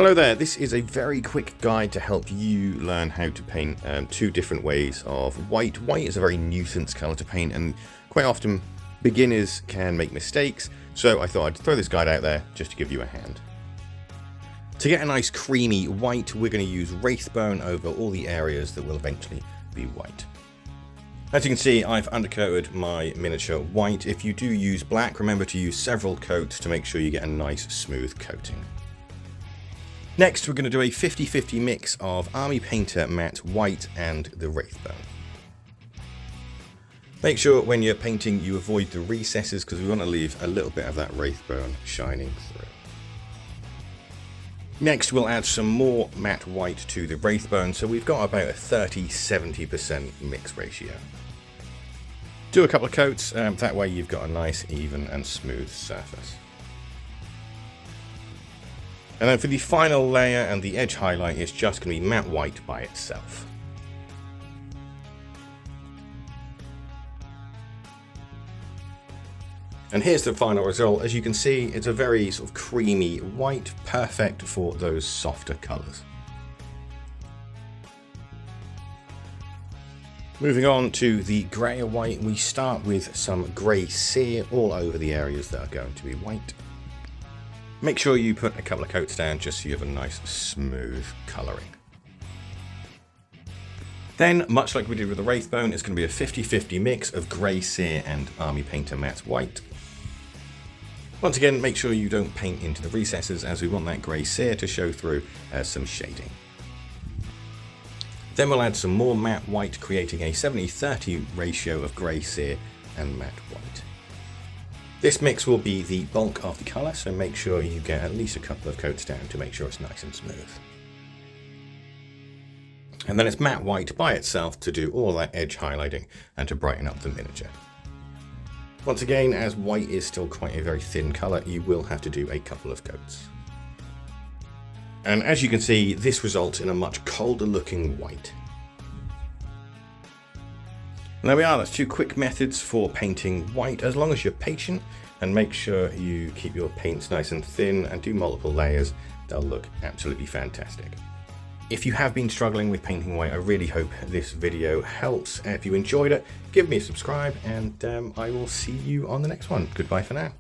Hello there, this is a very quick guide to help you learn how to paint two different ways of white. White is a very nuisance colour to paint and quite often beginners can make mistakes, so I thought I'd throw this guide out there just to give you a hand. To get a nice creamy white, we're going to use Wraithbone over all the areas that will eventually be white. As you can see, I've undercoated my miniature white. If you do use black, remember to use several coats to make sure you get a nice smooth coating. Next, we're going to do a 50-50 mix of Army Painter Matte White and the Wraithbone. Make sure when you're painting you avoid the recesses because we want to leave a little bit of that Wraithbone shining through. Next, we'll add some more matte white to the Wraithbone, so we've got about a 30-70% mix ratio. Do a couple of coats, that way you've got a nice, even and smooth surface. And then for the final layer and the edge highlight, it's just going to be matte white by itself. And here's the final result. As you can see, it's a very sort of creamy white, perfect for those softer colours. Moving on to the greyer white, we start with some grey sear all over the areas that are going to be white. Make sure you put a couple of coats down just so you have a nice smooth colouring. Then, much like we did with the Wraithbone, it's going to be a 50-50 mix of grey sear and Army Painter Matte White. Once again, make sure you don't paint into the recesses as we want that grey sear to show through as some shading. Then we'll add some more matte white, creating a 70-30 ratio of grey sear and matte white. This mix will be the bulk of the colour, so make sure you get at least a couple of coats down to make sure it's nice and smooth. And then it's matte white by itself to do all that edge highlighting and to brighten up the miniature. Once again, as white is still quite a very thin colour, you will have to do a couple of coats. And as you can see, this results in a much colder looking white. And there we are, that's two quick methods for painting white. As long as you're patient and make sure you keep your paints nice and thin and do multiple layers, they'll look absolutely fantastic. If you have been struggling with painting white, I really hope this video helps. If you enjoyed it, give me a subscribe and I will see you on the next one. Goodbye for now.